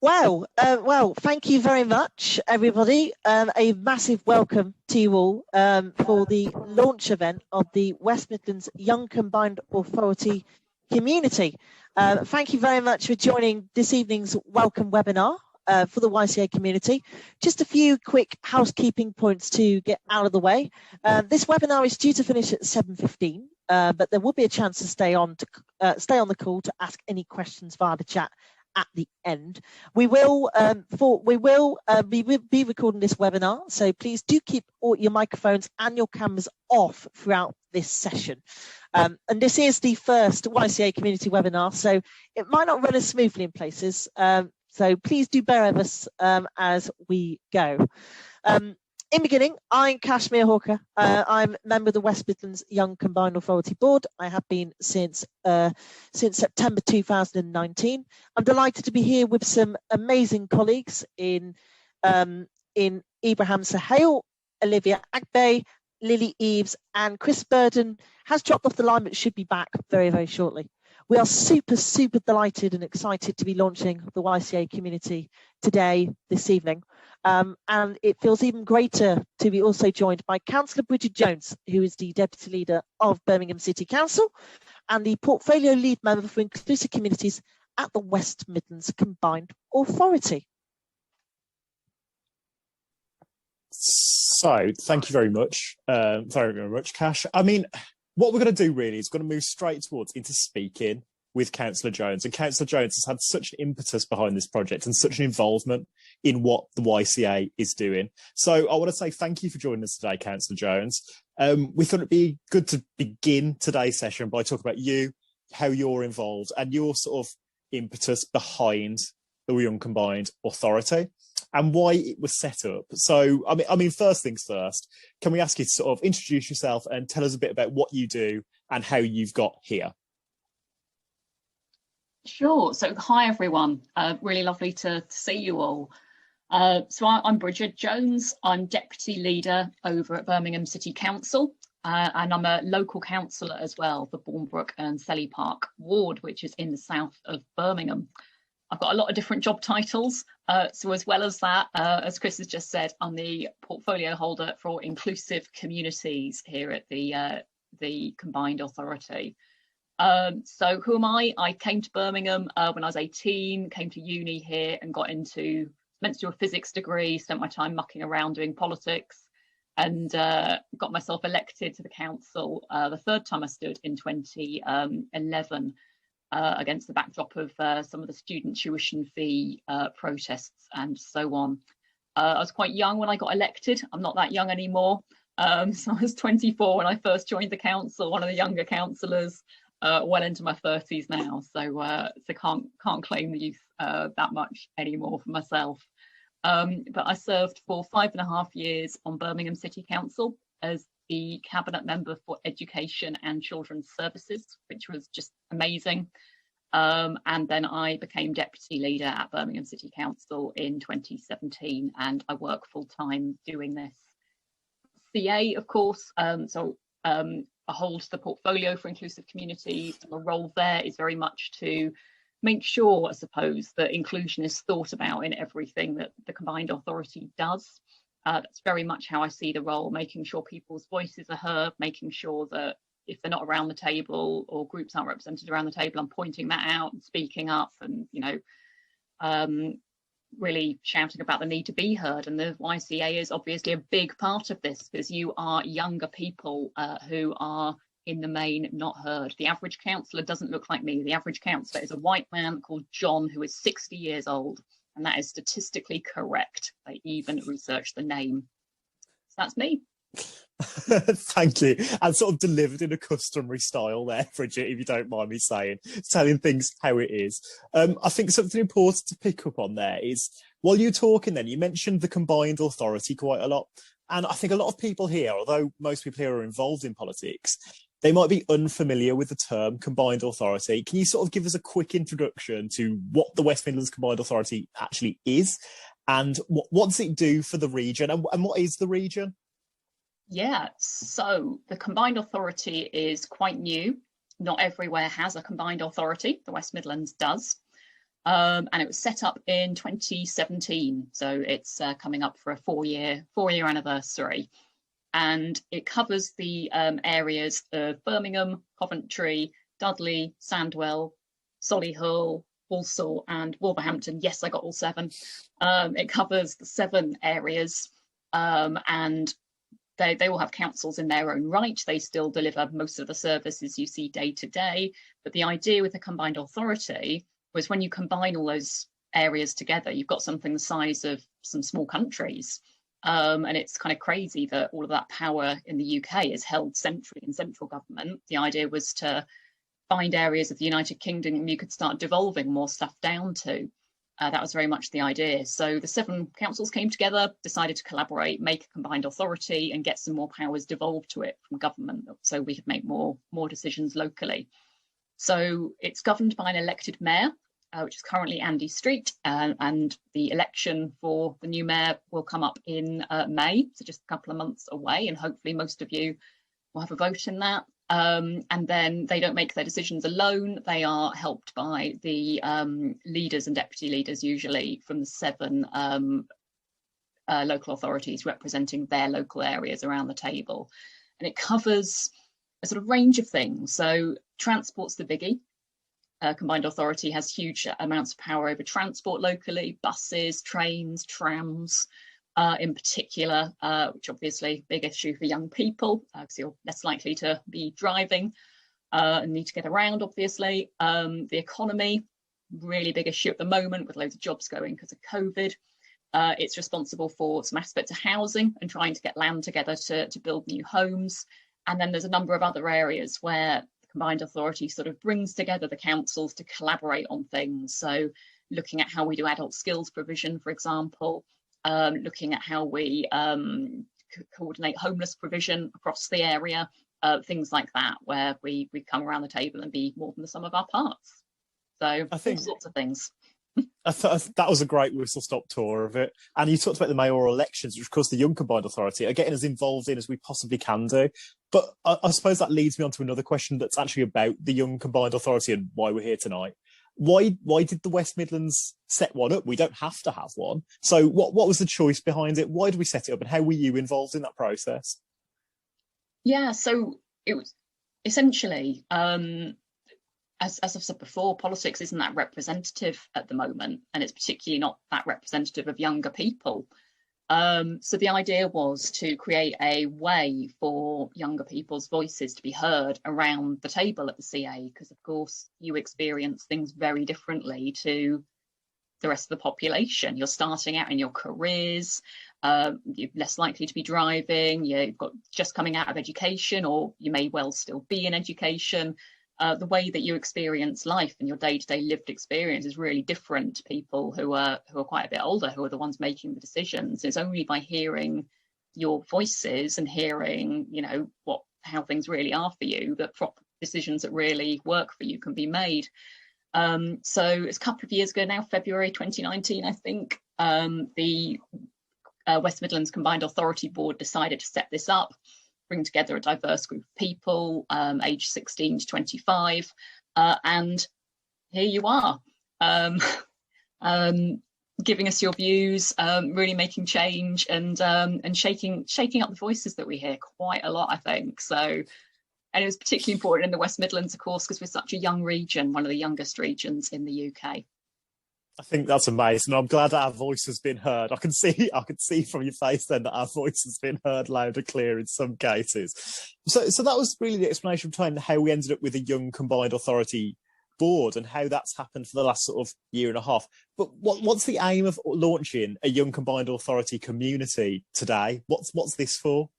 Well, thank you very much, everybody. A massive welcome to you all for the launch event of the West Midlands Young Combined Authority community. Thank you very much for joining this evening's welcome webinar for the YCA community. Just a few quick housekeeping points to get out of the way. This webinar is due to finish at 7:15, but there will be a chance to stay on the call to ask any questions via the chat at the end. We will be recording this webinar, so please do keep all your microphones and your cameras off throughout this session. And this is the first YCA community webinar, so it might not run as smoothly in places. So please do bear with us as we go. In beginning, I'm Kashmir Hawker. I'm a member of the West Midlands Young Combined Authority Board. I have been since September 2019. I'm delighted to be here with some amazing colleagues in Ibrahim Sahel, Olivia Agbe, Lily Eves, and Chris Burden has dropped off the line but should be back very, very shortly. We are super delighted and excited to be launching the YCA community today, this evening. And it feels even greater to be also joined by Councillor Bridget Jones, who is the Deputy Leader of Birmingham City Council and the Portfolio Lead Member for Inclusive Communities at the West Midlands Combined Authority. So, thank you very much, Cash. I mean, what we're going to do really is we're going to move straight into speaking with Cllr Jones. And Cllr Jones has had such an impetus behind this project and such an involvement in what the YCA is doing. So I want to say thank you for joining us today, Cllr Jones. We thought it'd be good to begin today's session by talking about you, how you're involved, and your sort of impetus behind the Young Combined Authority and why it was set up. So, I mean, first things first, can we ask you to sort of introduce yourself and tell us a bit about what you do and how you've got here? Sure. So, hi, everyone. Really lovely to see you all. So I'm Bridget Jones. I'm Deputy Leader over at Birmingham City Council, and I'm a local councillor as well for Bournebrook and Selly Park Ward, which is in the south of Birmingham. I've got a lot of different job titles. So as well as that, as Chris has just said, I'm the portfolio holder for inclusive communities here at the Combined Authority. So who am I? I came to Birmingham when I was 18, came to uni here and meant to do a physics degree, spent my time mucking around doing politics and got myself elected to the council the third time I stood in 2011 against the backdrop of some of the student tuition fee protests and so on. I was quite young when I got elected. I'm not that young anymore. So I was 24 when I first joined the council, one of the younger councillors. Well into my 30s now, so can't claim the youth that much anymore for myself. But I served for 5.5 years on Birmingham City Council as the Cabinet Member for Education and Children's Services, which was just amazing. And then I became Deputy Leader at Birmingham City Council in 2017, and I work full-time doing this. CA, of course, I hold the portfolio for inclusive communities. My role there is very much to make sure, I suppose, that inclusion is thought about in everything that the Combined Authority does. That's very much how I see the role, making sure people's voices are heard, making sure that if they're not around the table or groups aren't represented around the table, I'm pointing that out and speaking up and, really shouting about the need to be heard. And the YCA is obviously a big part of this because you are younger people who are in the main not heard. The average councillor doesn't look like me. The average councillor is a white man called John who is 60 years old, and that is statistically correct. They even researched the name. So that's me. Thank you. And sort of delivered in a customary style there, Bridget, if you don't mind me saying, telling things how it is. I think something important to pick up on there is, while you're talking then, you mentioned the Combined Authority quite a lot. And I think a lot of people here, although most people here are involved in politics, they might be unfamiliar with the term Combined Authority. Can you sort of give us a quick introduction to what the West Midlands Combined Authority actually is, and what does it do for the region, and what is the region? Yeah, so the Combined Authority is quite new. Not everywhere has a Combined Authority. The West Midlands does. and it was set up in 2017. So it's coming up for a four-year anniversary. And it covers the areas of Birmingham, Coventry, Dudley, Sandwell, Solihull, Walsall and Wolverhampton. Yes, I got all 7. It covers the 7 areas, and they all have councils in their own right. They still deliver most of the services you see day to day. But the idea with the combined authority was when you combine all those areas together, you've got something the size of some small countries. And it's kind of crazy that all of that power in the UK is held centrally in central government. The idea was to find areas of the United Kingdom you could start devolving more stuff down to. That was very much the idea. So the 7 councils came together, decided to collaborate, make a combined authority and get some more powers devolved to it from government so we could make more decisions locally. So it's governed by an elected mayor, which is currently Andy Street, and the election for the new mayor will come up in May, so just a couple of months away, and hopefully most of you will have a vote in that. And then they don't make their decisions alone. They are helped by the leaders and deputy leaders, usually from the 7 local authorities representing their local areas around the table. And it covers a sort of range of things. So transport's the biggie. Combined authority has huge amounts of power over transport locally, buses, trains, trams, in particular, which obviously big issue for young people because you're less likely to be driving and need to get around, obviously. The economy, really big issue at the moment with loads of jobs going because of COVID. It's responsible for some aspects of housing and trying to get land together to build new homes. And then there's a number of other areas where the combined authority sort of brings together the councils to collaborate on things. So looking at how we do adult skills provision, for example, looking at how we coordinate homeless provision across the area, things like that, where we come around the table and be more than the sum of our parts. So I think all sorts of things. I thought that was a great whistle-stop tour of it. And you talked about the mayoral elections, which, of course, the Young Combined Authority are getting as involved in as we possibly can do. But I suppose that leads me on to another question that's actually about the Young Combined Authority and why we're here tonight. Why did the West Midlands set one up? We don't have to have one. So what was the choice behind it? Why did we set it up? And how were you involved in that process? Yeah, so it was essentially... As I've said before, politics isn't that representative at the moment, and it's particularly not that representative of younger people. So the idea was to create a way for younger people's voices to be heard around the table at the CA, because of course you experience things very differently to the rest of the population. You're starting out in your careers, you're less likely to be driving, you've got just coming out of education, or you may well still be in education. The way that you experience life and your day-to-day lived experience is really different to people who are quite a bit older, who are the ones making the decisions. It's only by hearing your voices and hearing, how things really are for you, that proper decisions that really work for you can be made. So it's a couple of years ago now, February 2019, I think, the West Midlands Combined Authority Board decided to set this up, bring together a diverse group of people, aged 16 to 25, and here you are, giving us your views, really making change and shaking up the voices that we hear quite a lot, I think. So, and it was particularly important in the West Midlands, of course, because we're such a young region, one of the youngest regions in the UK. I think that's amazing. I'm glad that our voice has been heard. I can see from your face then that our voice has been heard loud and clear in some cases. So that was really the explanation behind how we ended up with a Young Combined Authority board and how that's happened for the last sort of year and a half. But what's the aim of launching a Young Combined Authority community today? What's this for?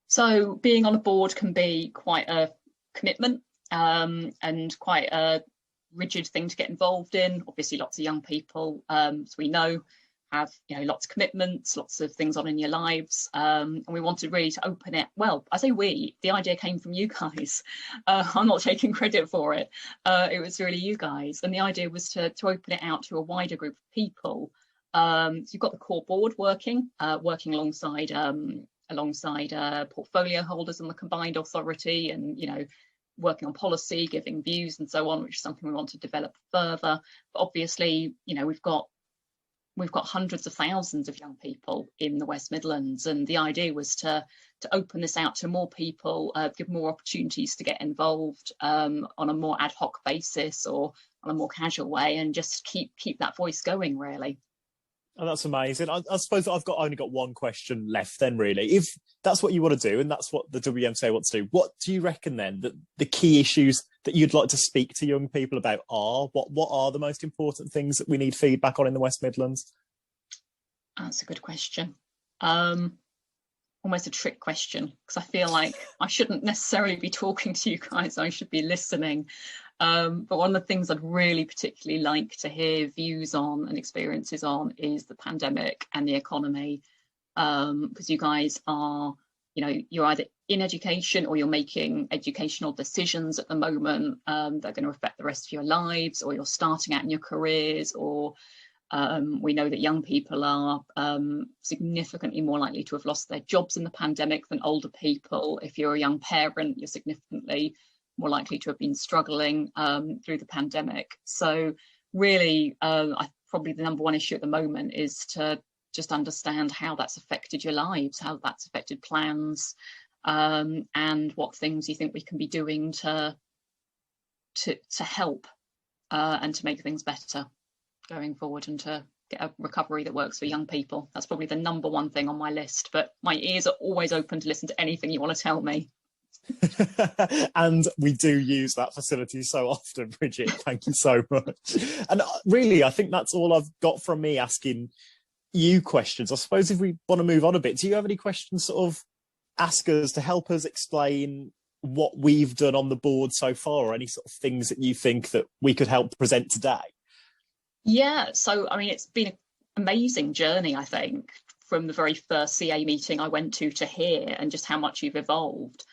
So being on a board can be quite a commitment and quite a rigid thing to get involved in. Obviously lots of young people, as we know, have lots of commitments, lots of things on in your lives, and we wanted really to open it. Well, I say we, the idea came from you guys. I'm not taking credit for it. It was really you guys, and the idea was to open it out to a wider group of people. So you've got the core board working alongside portfolio holders on the combined authority, and working on policy, giving views and so on, which is something we want to develop further. But obviously, you know, we've got hundreds of thousands of young people in the West Midlands, and the idea was to open this out to more people, give more opportunities to get involved on a more ad hoc basis or on a more casual way, and just keep that voice going, really. Oh, that's amazing. I suppose I've only got one question left then, really. If that's what you want to do and that's what the WMCA wants to do, what do you reckon then that the key issues that you'd like to speak to young people about are? What are the most important things that we need feedback on in the West Midlands? That's a good question. Almost a trick question, because I feel like I shouldn't necessarily be talking to you guys, I should be listening. But one of the things I'd really particularly like to hear views on and experiences on is the pandemic and the economy, because you guys are, you know, you're either in education or you're making educational decisions at the moment that are going to affect the rest of your lives, or you're starting out in your careers, or we know that young people are significantly more likely to have lost their jobs in the pandemic than older people. If you're a young parent, you're significantly more likely to have been struggling through the pandemic. So really, probably the number one issue at the moment is to just understand how that's affected your lives, how that's affected plans, and what things you think we can be doing to help and to make things better going forward, and to get a recovery that works for young people. That's probably the number one thing on my list, but my ears are always open to listen to anything you want to tell me. And we do use that facility so often, Bridget. Thank you so much. And really, I think that's all I've got from me asking you questions. I suppose if we want to move on a bit, do you have any questions sort of ask us to help us explain what we've done on the board so far, or any sort of things that you think that we could help present today? Yeah, so I mean, it's been an amazing journey, I think, from the very first CA meeting I went to here, and just how much you've evolved.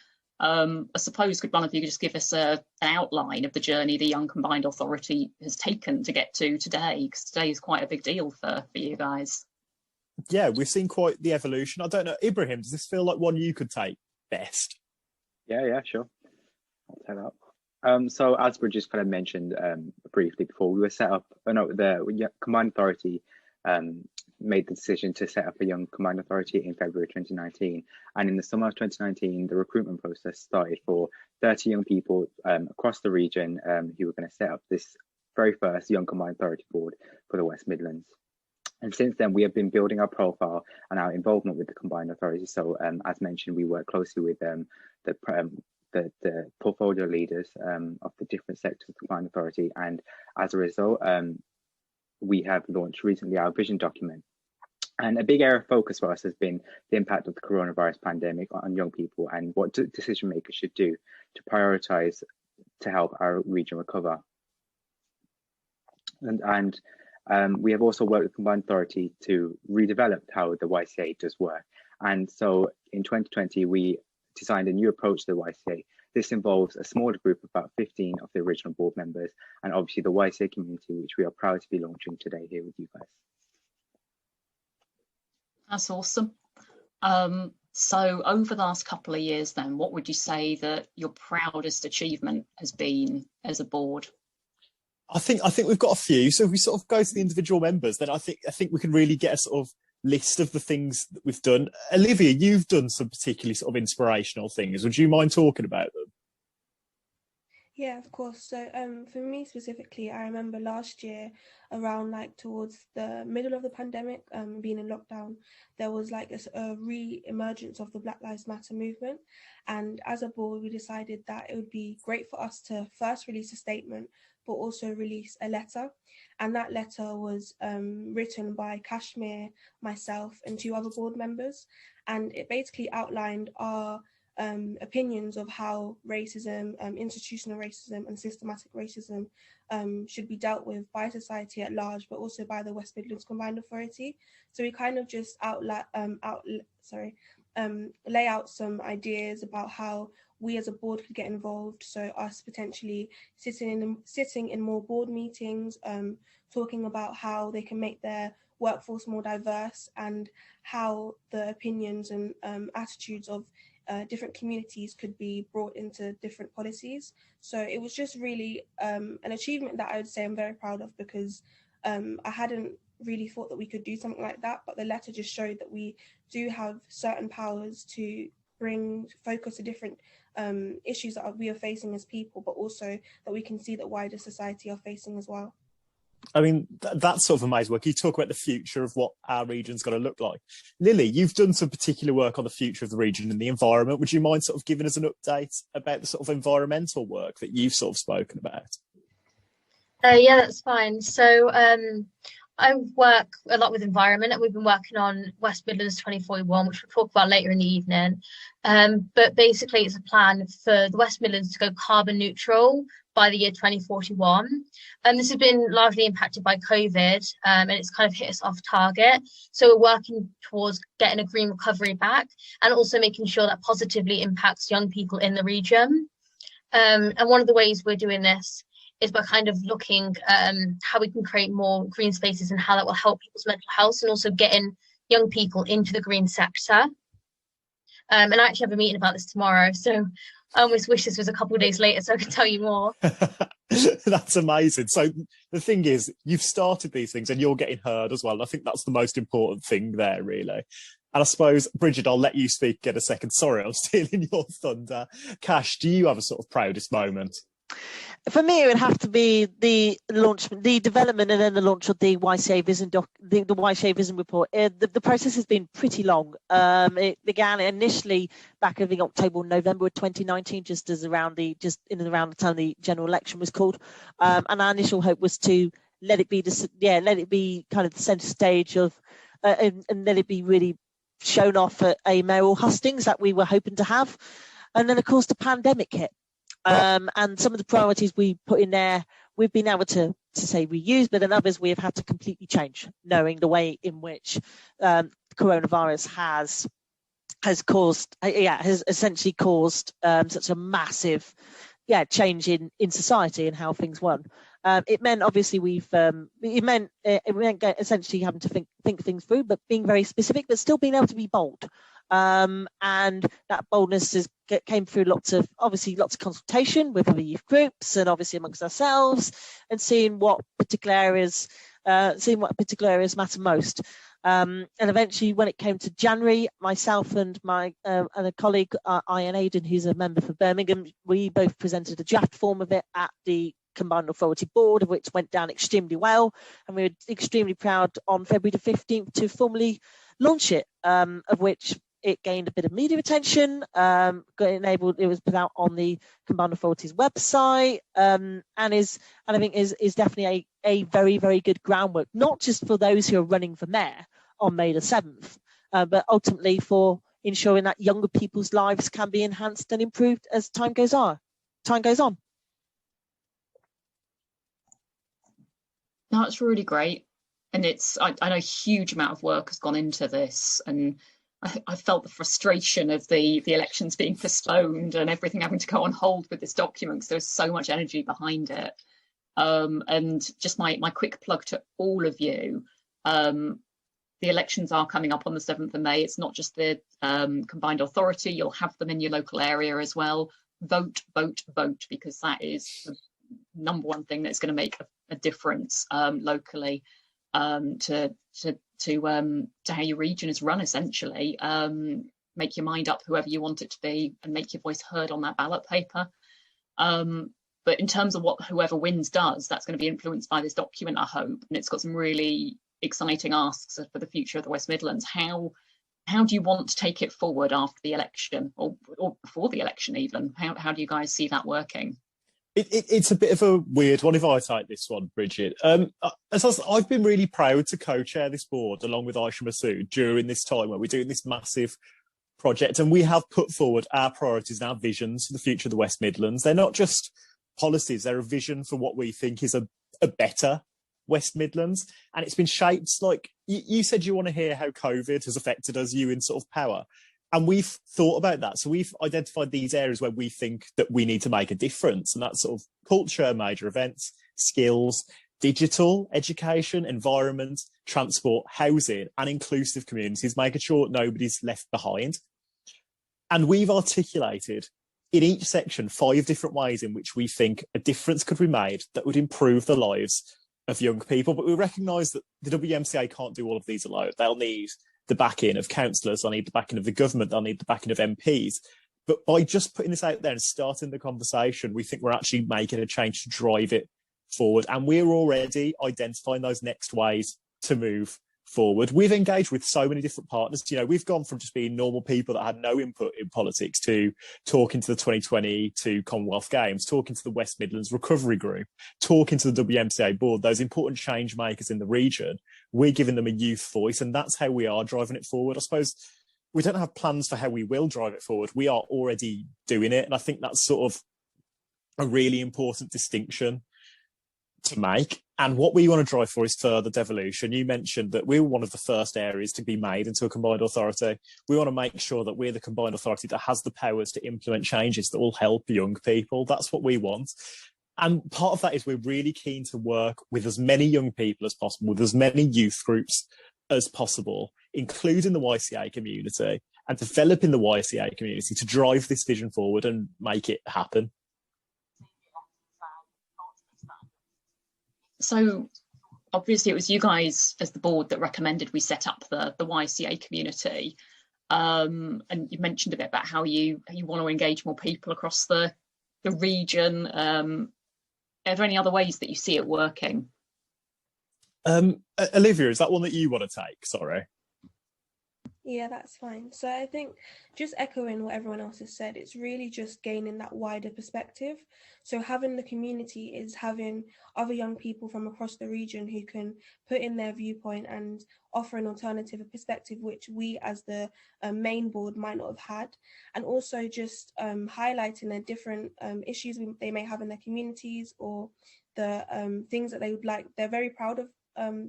I suppose could one of you just give us an outline of the journey the Young Combined Authority has taken to get to today, because today is quite a big deal for you guys. Yeah, we've seen quite the evolution. I don't know, Ibrahim, does this feel like one you could take best? Yeah, sure. I'll set up. So as Bridget just kind of mentioned briefly before, we were set up, the Combined Authority made the decision to set up a Young Combined Authority in February 2019. And in the summer of 2019, the recruitment process started for 30 young people across the region who were going to set up this very first Young Combined Authority board for the West Midlands. And since then, we have been building our profile and our involvement with the Combined Authority. So as mentioned, we work closely with the portfolio leaders of the different sectors of the Combined Authority. And as a result, we have launched recently our vision document. And a big area of focus for us has been the impact of the coronavirus pandemic on young people, and what decision makers should do to prioritise to help our region recover. And we have also worked with Combined Authority to redevelop how the YCA does work. And so in 2020, we designed a new approach to the YCA. This involves a smaller group of about 15 of the original board members, and obviously the YCA community, which we are proud to be launching today here with you guys. That's awesome. So over the last couple of years then, what would you say that your proudest achievement has been as a board? I think we've got a few. So if we sort of go to the individual members, then I think we can really get a sort of list of the things that we've done. Olivia, you've done some particularly sort of inspirational things. Would you mind talking about them? Yeah, of course. So for me specifically, I remember last year around like towards the middle of the pandemic, being in lockdown, there was like a re-emergence of the Black Lives Matter movement. And as a board, we decided that it would be great for us to first release a statement, but also release a letter. And that letter was written by Kashmir, myself, and 2 other board members. And it basically outlined our opinions of how racism, institutional racism and systematic racism should be dealt with by society at large, but also by the West Midlands Combined Authority. So we kind of just lay out some ideas about how we as a board could get involved. So us potentially sitting in more board meetings, talking about how they can make their workforce more diverse, and how the opinions and attitudes of different communities could be brought into different policies. So it was just really an achievement that I would say I'm very proud of, because I hadn't really thought that we could do something like that, but the letter just showed that we do have certain powers to bring focus to different issues that we are facing as people, but also that we can see that wider society are facing as well. I mean, that's sort of amazing work. You talk about the future of what our region's going to look like. Lily, you've done some particular work on the future of the region and the environment. Would you mind sort of giving us an update about the sort of environmental work that you've sort of spoken about? Yeah, that's fine. So I work a lot with environment, and we've been working on West Midlands 2041, which we'll talk about later in the evening. But basically, it's a plan for the West Midlands to go carbon neutral by the year 2041. And this has been largely impacted by COVID, and it's kind of hit us off target. So we're working towards getting a green recovery back, and also making sure that positively impacts young people in the region. And one of the ways we're doing this is by kind of looking how we can create more green spaces and how that will help people's mental health, and also getting young people into the green sector. And I actually have a meeting about this tomorrow, so I almost wish this was a couple of days later so I could tell you more. That's amazing. So the thing is, you've started these things and you're getting heard as well. And I think that's the most important thing there, really. And I suppose, Bridget, I'll let you speak in a second. Sorry, I'm stealing your thunder. Cash, do you have a sort of proudest moment? For me, it would have to be the launch, the development, and then the launch of the YCA Vision the YCA Vision report. The process has been pretty long. It began initially back in October, November of 2019, just around the time the general election was called. And our initial hope was to let it be kind of the centre stage of, and let it be really shown off at a mayoral hustings that we were hoping to have. And then, of course, the pandemic hit. And some of the priorities we put in there, we've been able to say reuse, but then others we have had to completely change, knowing the way in which coronavirus has essentially caused such a massive change in society and how things run. It meant obviously it meant essentially having to think things through, but being very specific, but still being able to be bold. And that boldness came through lots of consultation with other youth groups and obviously amongst ourselves, and seeing what particular areas matter most. And eventually, when it came to January, myself and a colleague, Ian Aidan, who's a member for Birmingham, we both presented a draft form of it at the Combined Authority Board, of which went down extremely well, and we were extremely proud on February the 15th to formally launch it, of which it gained a bit of media attention, it was put out on the Combined Authority's website, and I think is definitely a very, very good groundwork, not just for those who are running for mayor on May the 7th, but ultimately for ensuring that younger people's lives can be enhanced and improved as time goes on. No, it's really great. And I know a huge amount of work has gone into this, and I felt the frustration of the elections being postponed and everything having to go on hold with this document, because there's so much energy behind it. And just my quick plug to all of you, the elections are coming up on the 7th of May. It's not just the Combined Authority, you'll have them in your local area as well. Vote, vote, vote, because that is the number one thing that's going to make a difference locally to how your region is run, essentially. Make your mind up whoever you want it to be, and make your voice heard on that ballot paper. But in terms of what whoever wins does, that's going to be influenced by this document, I hope, and it's got some really exciting asks for the future of the West Midlands. How do you want to take it forward after the election, or before the election even? How do you guys see that working? It's a bit of a weird one if I take this one, Bridget. I've been really proud to co-chair this board along with Aisha Masood during this time where we're doing this massive project, and we have put forward our priorities and our visions for the future of the West Midlands. They're not just policies, they're a vision for what we think is a better West Midlands. And it's been shaped, like you said, you want to hear how COVID has affected us, you in sort of power. And we've thought about that. So we've identified these areas where we think that we need to make a difference. And that's sort of culture, major events, skills, digital, education, environment, transport, housing, and inclusive communities, making sure nobody's left behind. And we've articulated in each section 5 different ways in which we think a difference could be made that would improve the lives of young people. But we recognise that the WMCA can't do all of these alone. They'll need the backing of councillors, they'll need the backing of the government, they'll need the backing of MPs. But by just putting this out there and starting the conversation, we think we're actually making a change to drive it forward. And we're already identifying those next ways to move forward. We've engaged with so many different partners. You know, we've gone from just being normal people that had no input in politics to talking to the 2022 Commonwealth Games, talking to the West Midlands Recovery Group, talking to the WMCA board, those important change makers in the region. We're giving them a youth voice, and that's how we are driving it forward. I suppose we don't have plans for how we will drive it forward. We are already doing it. And I think that's sort of a really important distinction to make. And what we want to drive for is further devolution. You mentioned that we were one of the first areas to be made into a combined authority. We want to make sure that we're the combined authority that has the powers to implement changes that will help young people. That's what we want. And part of that is we're really keen to work with as many young people as possible, with as many youth groups as possible, including the YCA community, and developing the YCA community to drive this vision forward and make it happen. So obviously it was you guys as the board that recommended we set up the YCA community. And you mentioned a bit about how you want to engage more people across the region. Are there any other ways that you see it working? Olivia, is that one that you want to take? Sorry. Yeah, that's fine. So I think just echoing what everyone else has said, it's really just gaining that wider perspective. So having the community is having other young people from across the region who can put in their viewpoint and offer an alternative perspective, which we as the main board might not have had. And also just highlighting the different issues they may have in their communities, or the things that they would like, they're very proud of,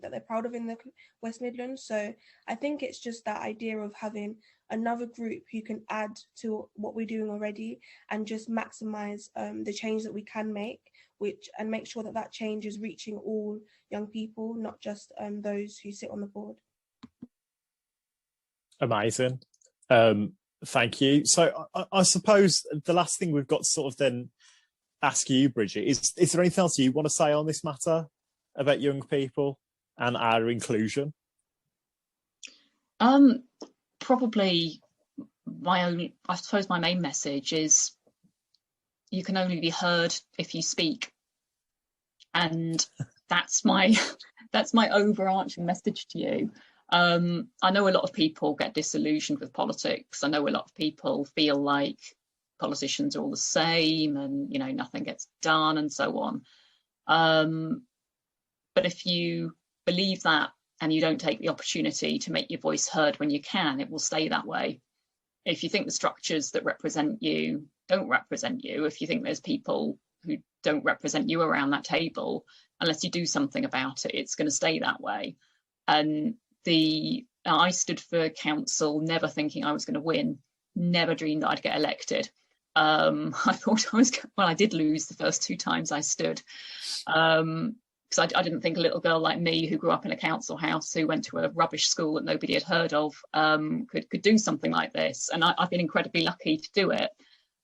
that they're proud of in the West Midlands. So I think it's just that idea of having another group who can add to what we're doing already and just maximise the change that we can make, and make sure that that change is reaching all young people, not just those who sit on the board. Amazing. Thank you. So I suppose the last thing we've got to sort of then ask you, Bridget, is there anything else you want to say on this matter about young people and our inclusion? Probably I suppose my main message is you can only be heard if you speak. And that's my overarching message to you. I know a lot of people get disillusioned with politics. I know a lot of people feel like politicians are all the same and, you know, nothing gets done and so on. But if you believe that and you don't take the opportunity to make your voice heard when you can, it will stay that way. If you think the structures that represent you don't represent you, if you think there's people who don't represent you around that table, unless you do something about it, it's going to stay that way. And I stood for council never thinking I was going to win, never dreamed that I'd get elected. I thought I did lose the first 2 times I stood. Because I didn't think a little girl like me who grew up in a council house, who went to a rubbish school that nobody had heard of, could do something like this. And I've been incredibly lucky to do it.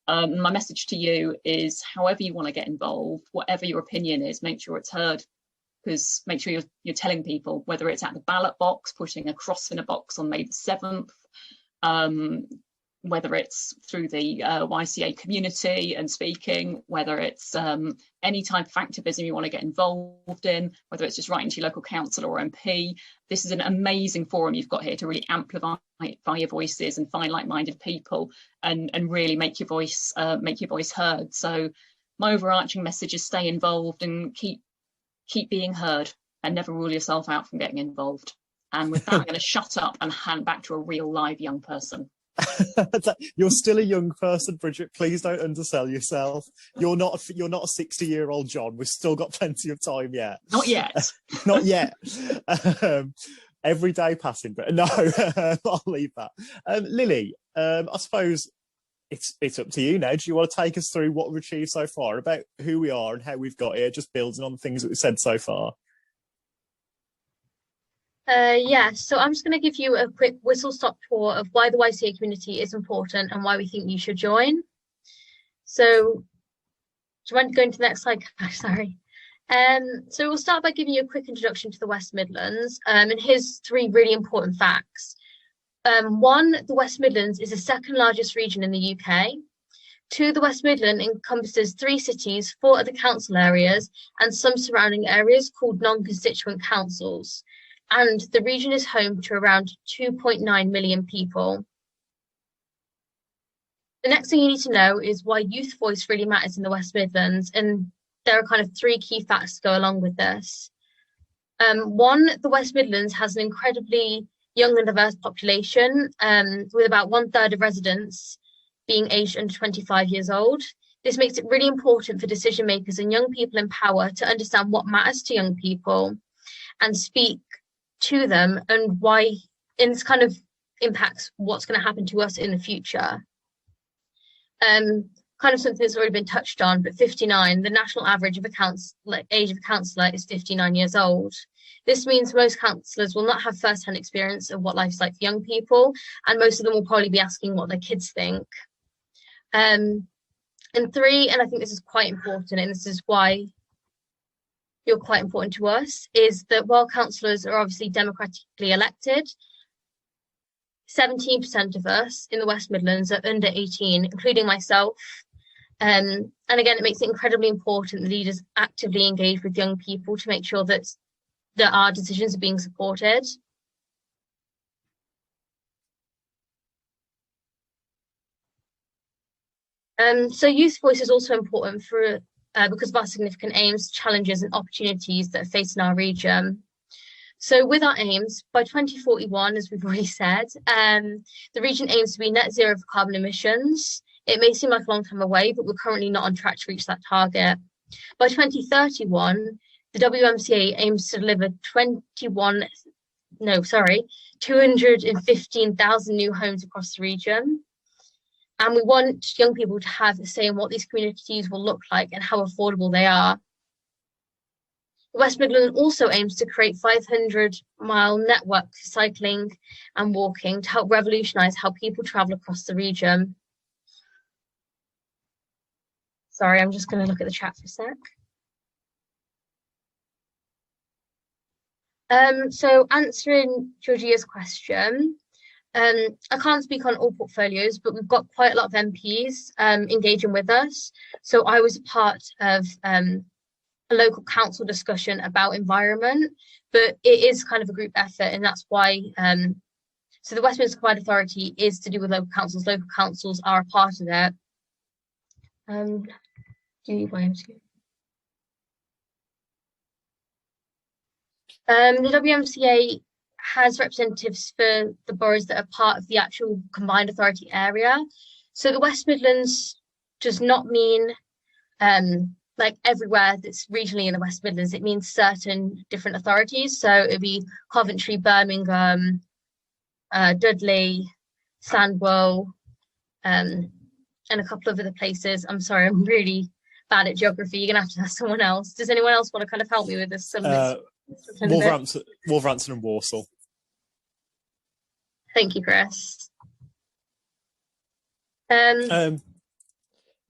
My message to you is, however you want to get involved, whatever your opinion is, make sure it's heard. Because make sure you're telling people, whether it's at the ballot box, putting a cross in a box on May the 7th, whether it's through the YCA community and speaking, whether it's any type of activism you want to get involved in, whether it's just writing to your local councillor or MP. This is an amazing forum you've got here to really amplify your voices and find like-minded people and really make your voice heard. So my overarching message is stay involved and keep being heard and never rule yourself out from getting involved. And with that, I'm going to shut up and hand back to a real live young person. You're still a young person, Bridget. Please don't undersell yourself. You're not a 60-year-old John. We've still got plenty of time yet. Not yet. Not yet. Every day passing, but no, I'll leave that. Lily, I suppose it's up to you now. Do you want to take us through what we've achieved so far, about who we are and how we've got here, just building on the things that we've said so far? So I'm just going to give you a quick whistle-stop tour of why the YCA community is important and why we think you should join. So, do you want to go into the next slide? Sorry. So we'll start by giving you a quick introduction to the West Midlands. And here's 3 really important facts. 1, the West Midlands is the 2nd largest region in the UK. 2, the West Midlands encompasses 3 cities, 4 other council areas, and some surrounding areas called non-constituent councils. And the region is home to around 2.9 million people. The next thing you need to know is why youth voice really matters in the West Midlands, and there are kind of 3 key facts to go along with this. 1, the West Midlands has an incredibly young and diverse population, with about 1/3 of residents being aged under 25 years old. This makes it really important for decision makers and young people in power to understand what matters to young people and speak to them, and why, and this kind of impacts what's going to happen to us in the future. Kind of something that's already been touched on, but 59, the national average of age of a councillor is 59 years old. This means most councillors will not have first-hand experience of what life's like for young people, and most of them will probably be asking what their kids think. And 3, and I think this is quite important, and this is why you're quite important to us, is that while councillors are obviously democratically elected, 17% of us in the West Midlands are under 18, including myself. And again, it makes it incredibly important that leaders actively engage with young people to make sure that our decisions are being supported. So youth voice is also important for because of our significant aims, challenges and opportunities that are facing our region. So with our aims, by 2041, as we've already said, the region aims to be net zero for carbon emissions. It may seem like a long time away, but we're currently not on track to reach that target. By 2031, the WMCA aims to deliver 215,000 new homes across the region. And we want young people to have a say in what these communities will look like and how affordable they are. The West Midlands also aims to create 500-mile network for cycling and walking to help revolutionise how people travel across the region. Sorry, I'm just going to look at the chat for a sec. So answering Georgia's question, I can't speak on all portfolios, but we've got quite a lot of MPs engaging with us. So I was a part of a local council discussion about environment, but it is kind of a group effort, and that's why. So the West Midlands Combined Authority is to do with local councils. Local councils are a part of it. The WMCA has representatives for the boroughs that are part of the actual combined authority area. So the West Midlands does not mean like everywhere that's regionally in the West Midlands. It means certain different authorities. So it'd be Coventry, Birmingham, Dudley, Sandwell, and a couple of other places. I'm sorry, I'm really bad at geography. You're gonna have to ask someone else. Does anyone else want to kind of help me with this? Wolverhampton and Walsall. Thank you, Chris.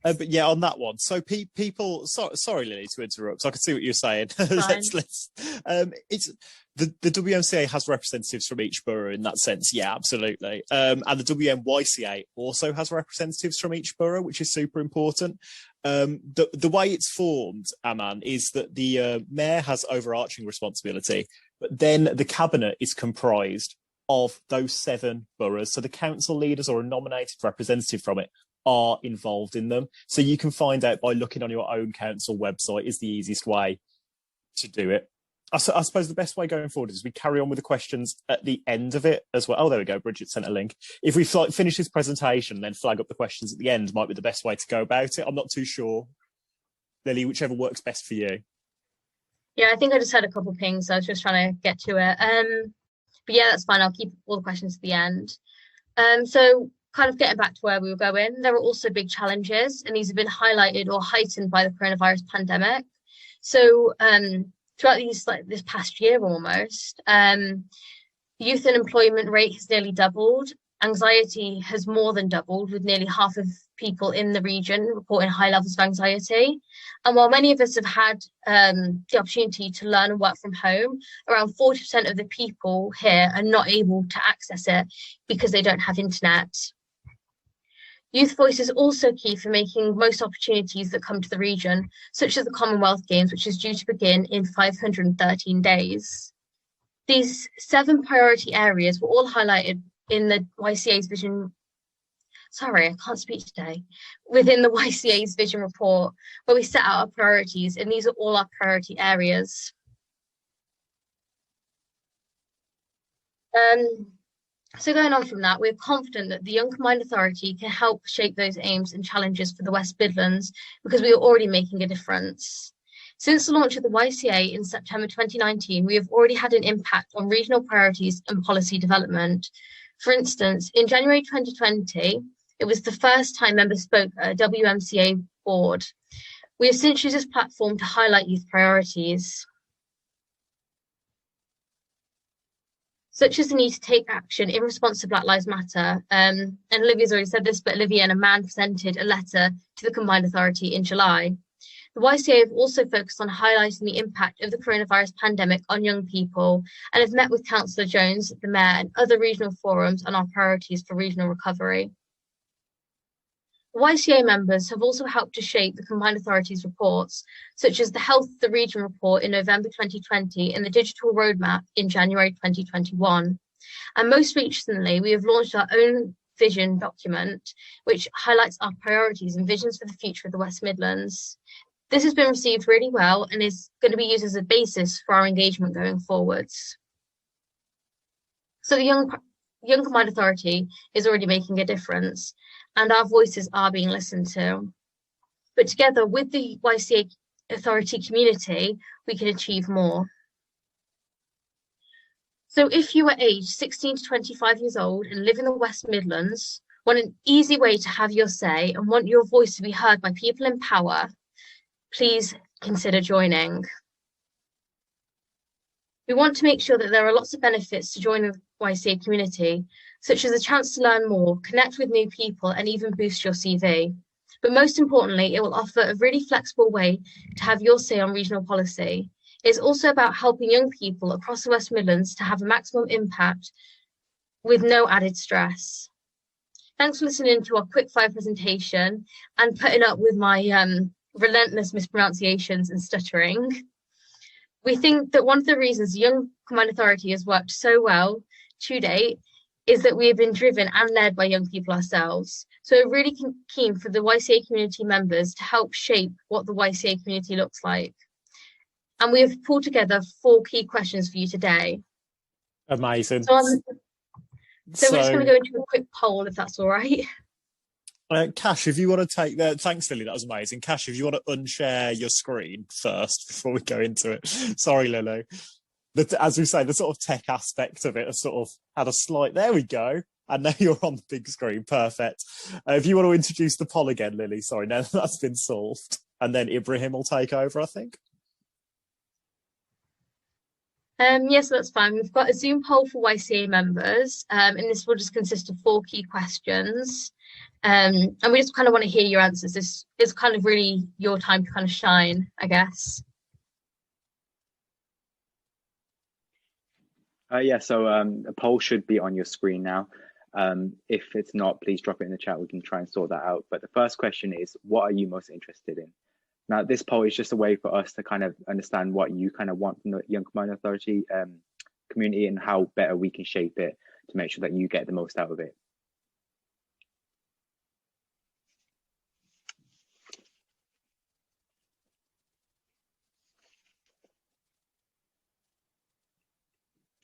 But yeah, on that one. So people, sorry, Lily, to interrupt. I can see what you're saying. It's the WMCA has representatives from each borough in that sense. Yeah, absolutely. And the YCA also has representatives from each borough, which is super important. The way it's formed, Aman, is that the mayor has overarching responsibility, but then the cabinet is comprised of those 7 boroughs. So the council leaders or a nominated representative from it are involved in them. So you can find out by looking on your own council website is the easiest way to do it. I suppose the best way going forward is we carry on with the questions at the end of it as well. Oh, there we go. Bridget sent a link. If we finish this presentation, then flag up the questions at the end might be the best way to go about it. I'm not too sure. Lily, whichever works best for you. Yeah, I think I just had a couple of pings. So I was just trying to get to it. But yeah, that's fine. I'll keep all the questions to the end. So kind of getting back to where we were going, there are also big challenges, and these have been highlighted or heightened by the coronavirus pandemic. So throughout this past year almost. Youth unemployment rate has nearly doubled. Anxiety has more than doubled, with nearly half of people in the region reporting high levels of anxiety. And while many of us have had the opportunity to learn and work from home, around 40% of the people here are not able to access it because they don't have internet. Youth voice is also key for making most opportunities that come to the region, such as the Commonwealth Games, which is due to begin in 513 days. These 7 priority areas were all highlighted in the YCA's vision. Sorry, I can't speak today. Within the YCA's vision report, where we set out our priorities, and these are all our priority areas. So going on from that, we're confident that the Young Combined Authority can help shape those aims and challenges for the West Midlands, because we are already making a difference. Since the launch of the YCA in September 2019, we have already had an impact on regional priorities and policy development. For instance, in January 2020, it was the first time members spoke at a WMCA board. We have since used this platform to highlight youth priorities, such as the need to take action in response to Black Lives Matter. And Olivia's already said this, but Olivia and a man presented a letter to the Combined Authority in July. The YCA have also focused on highlighting the impact of the coronavirus pandemic on young people, and have met with Cllr Jones, the Mayor, and other regional forums on our priorities for regional recovery. The YCA members have also helped to shape the Combined Authority's reports, such as the Health of the Region report in November 2020 and the Digital Roadmap in January 2021. And most recently, we have launched our own vision document, which highlights our priorities and visions for the future of the West Midlands. This has been received really well and is going to be used as a basis for our engagement going forwards. So the Young Combined Authority is already making a difference, and our voices are being listened to. But together with the YCA Authority community, we can achieve more. So if you are aged 16 to 25 years old and live in the West Midlands, want an easy way to have your say and want your voice to be heard by people in power, please consider joining. We want to make sure that there are lots of benefits to joining the YCA community, such as a chance to learn more, connect with new people, and even boost your CV. But most importantly, it will offer a really flexible way to have your say on regional policy. It's also about helping young people across the West Midlands to have a maximum impact with no added stress. Thanks for listening to our quick fire presentation and putting up with my relentless mispronunciations and stuttering. We think that one of the reasons the Young Combined Authority has worked so well to date is that we have been driven and led by young people ourselves. So we're really keen for the YCA community members to help shape what the YCA community looks like. And we have pulled together 4 key questions for you today. Amazing. So we're just going to go into a quick poll, if that's all right. Cash, if you want to take that, thanks, Lily, that was amazing. Cash, if you want to unshare your screen first before we go into it. Sorry, Lily. As we say, the sort of tech aspect of it has sort of had a slight, there we go. And now you're on the big screen, perfect. If you want to introduce the poll again, Lily, sorry, now that's been solved. And then Ibrahim will take over, I think. Yes, that's fine. We've got a Zoom poll for YCA members, and this will just consist of 4 key questions. And we just kind of want to hear your answers. This is kind of really your time to kind of shine, I guess. Yeah, so a poll should be on your screen now. If it's not, please drop it in the chat. We can try and sort that out. But the first question is, what are you most interested in? Now, this poll is just a way for us to kind of understand what you kind of want from the Young Combined Authority community and how better we can shape it to make sure that you get the most out of it.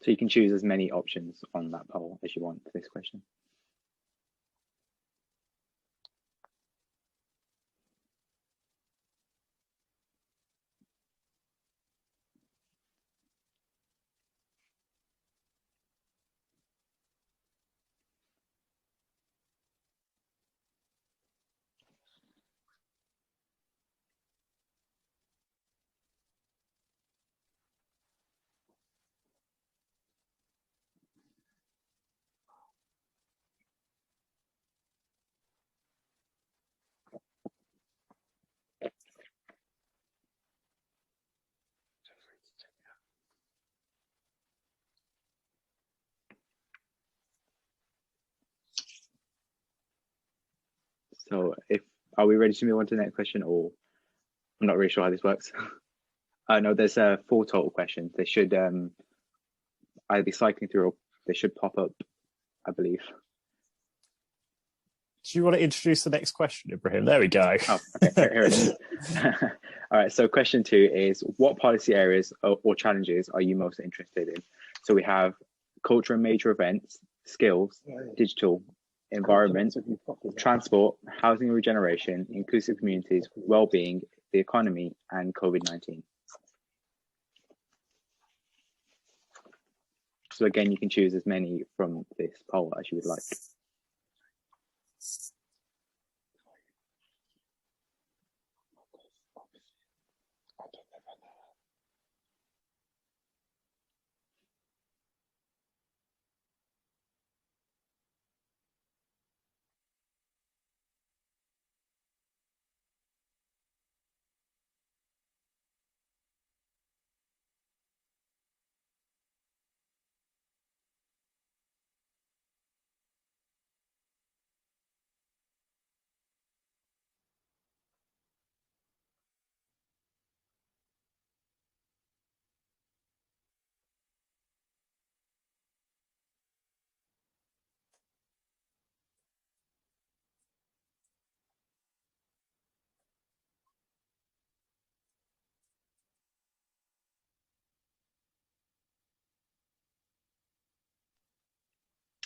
So you can choose as many options on that poll as you want for this question. So are we ready to move on to the next question, or I'm not really sure how this works. No, there's 4 total questions. They should either be cycling through or they should pop up, I believe. Do you want to introduce the next question, Ibrahim? There we go. Oh, okay, here it is. All right, so question 2 is, what policy areas or challenges are you most interested in? So we have culture and major events, skills, digital, environment, transport, housing and regeneration, inclusive communities, well-being, the economy, and COVID-19. So again, you can choose as many from this poll as you would like.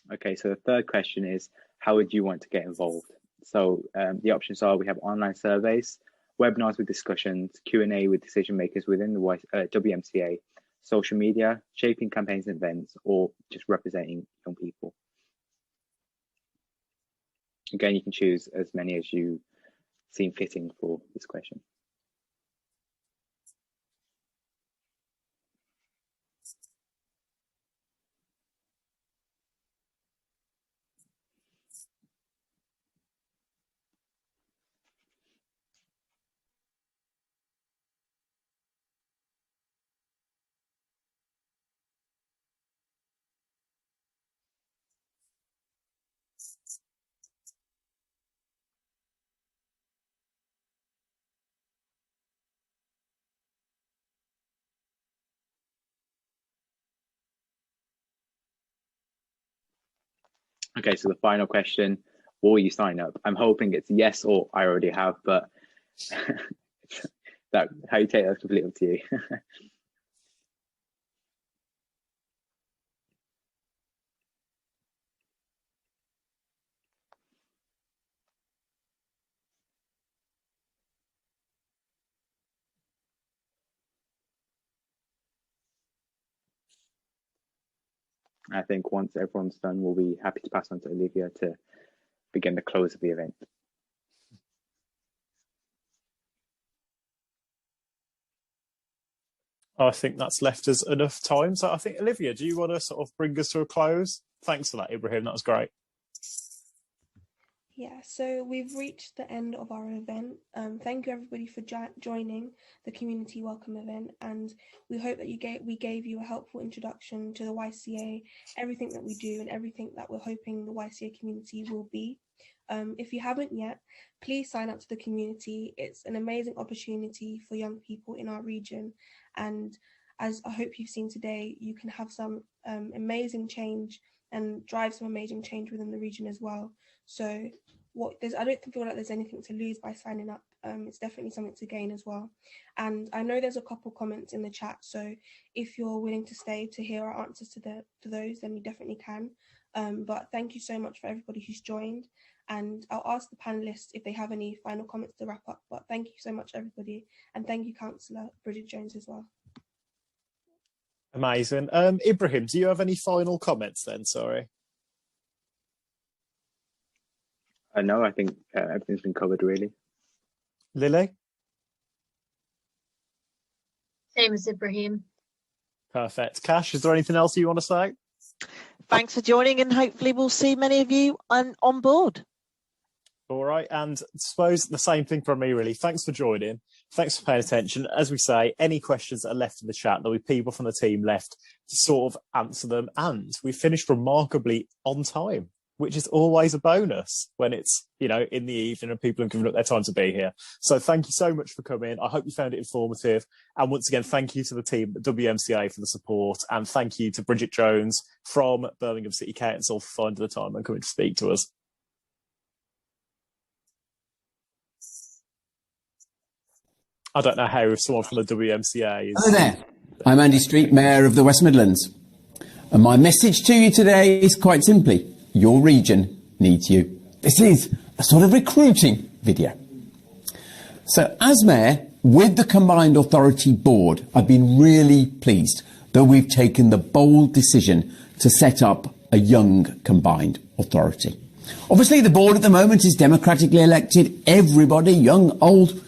Okay, so the third question is, how would you want to get involved? So the options are, we have online surveys, webinars with discussions, Q&A with decision makers within the WMCA, social media, shaping campaigns and events, or just representing young people. Again, you can choose as many as you seem fitting for this question. Okay, so the final question, will you sign up? I'm hoping it's yes or I already have, but how you take that's completely up to you. I think once everyone's done, we'll be happy to pass on to Olivia to begin the close of the event. I think that's left us enough time. So I think, Olivia, do you want to sort of bring us to a close? Thanks for that, Ibrahim. That was great. Yeah, so we've reached the end of our event. Thank you everybody for joining the community welcome event, and we hope that we gave you a helpful introduction to the YCA, everything that we do and everything that we're hoping the YCA community will be. If you haven't yet, please sign up to the community. It's an amazing opportunity for young people in our region, and as I hope you've seen today, you can have some amazing change and drive some amazing change within the region as well. So I don't feel like there's anything to lose by signing up. It's definitely something to gain as well. And I know there's a couple comments in the chat, so if you're willing to stay to hear our answers to those, then you definitely can. But thank you so much for everybody who's joined, and I'll ask the panelists if they have any final comments to wrap up. But thank you so much, everybody, and thank you, Councillor Bridget Jones, as well. Amazing. Ibrahim, do you have any final comments then? Sorry. No, I think everything's been covered really. Lily? Same as Ibrahim. Perfect. Cash, is there anything else you want to say? Thanks for joining, and hopefully we'll see many of you on board. All right, and I suppose the same thing from me, really. Thanks for joining. Thanks for paying attention. As we say, any questions that are left in the chat, there'll be people from the team left to sort of answer them. And we finished remarkably on time. which is always a bonus when it's, you know, in the evening and people have given up their time to be here. So thank you so much for coming. I hope you found it informative. And once again, thank you to the team at WMCA for the support. And thank you to Bridget Jones from Birmingham City Council for finding the time and coming to speak to us. I don't know how if someone from the WMCA is... Hello there. I'm Andy Street, Mayor of the West Midlands. And my message to you today is quite simply, your region needs you. This is a sort of recruiting video. So as Mayor, with the Combined Authority Board, I've been really pleased that we've taken the bold decision to set up a young Combined Authority. Obviously, the board at the moment is democratically elected. Everybody, young, old,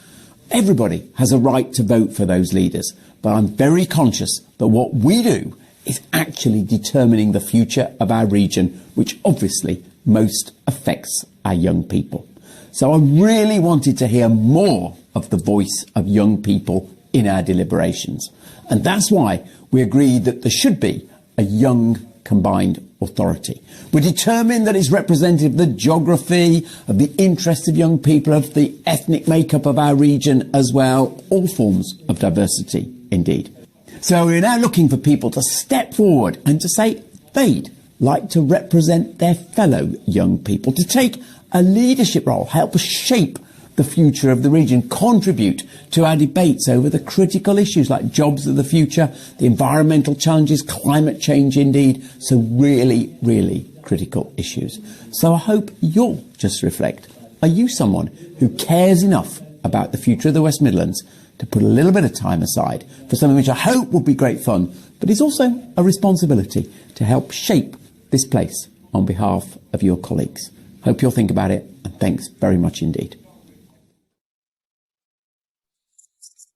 everybody has a right to vote for those leaders. But I'm very conscious that what we do is actually determining the future of our region, which obviously most affects our young people. So I really wanted to hear more of the voice of young people in our deliberations. And that's why we agreed that there should be a young Combined Authority. We're determined that it's representative of the geography, of the interests of young people, of the ethnic makeup of our region as well, all forms of diversity indeed. So we're now looking for people to step forward and to say they'd like to represent their fellow young people, to take a leadership role, help shape the future of the region, contribute to our debates over the critical issues like jobs of the future, the environmental challenges, climate change indeed, so really, really critical issues. So I hope you'll just reflect, are you someone who cares enough about the future of the West Midlands to put a little bit of time aside for something which I hope will be great fun, but is also a responsibility to help shape this place on behalf of your colleagues? Hope you'll think about it, and thanks very much indeed.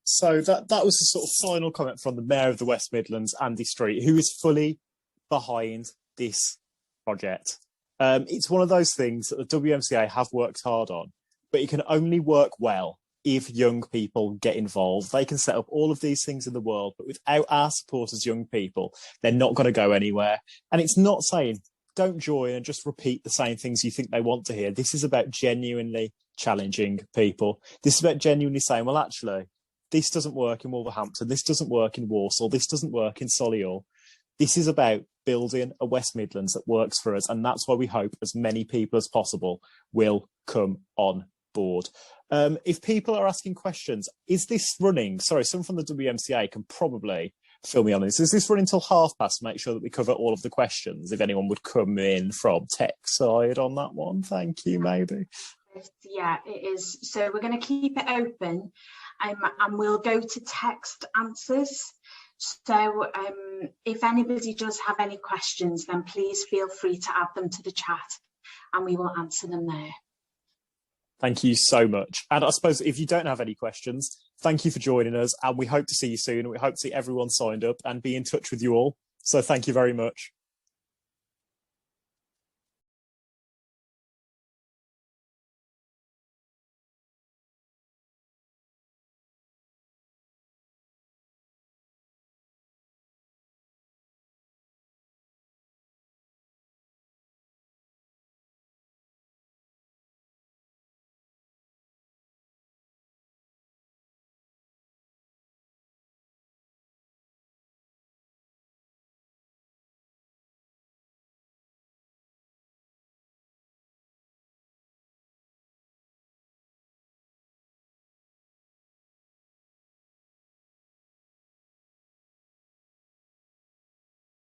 So that was the sort of final comment from the Mayor of the West Midlands, Andy Street, who is fully behind this project. It's one of those things that the WMCA have worked hard on, but it can only work well if young people get involved. They can set up all of these things in the world, but without our support as young people, they're not going to go anywhere. And it's not saying, don't join and just repeat the same things you think they want to hear. This is about genuinely challenging people. This is about genuinely saying, well, actually, this doesn't work in Wolverhampton, this doesn't work in Walsall, this doesn't work in Solihull. This is about building a West Midlands that works for us, and that's why we hope as many people as possible will come on board. If people are asking questions, is this running? Sorry, someone from the WMCA can probably fill me on this. Is this running till past to make sure that we cover all of the questions? If anyone would come in from tech side on that one, thank you, maybe. Yeah, it is. So we're going to keep it open, and we'll go to text answers. So if anybody does have any questions, then please feel free to add them to the chat and we will answer them there. Thank you so much. And I suppose if you don't have any questions, thank you for joining us, and we hope to see you soon. We hope to see everyone signed up and be in touch with you all. So thank you very much.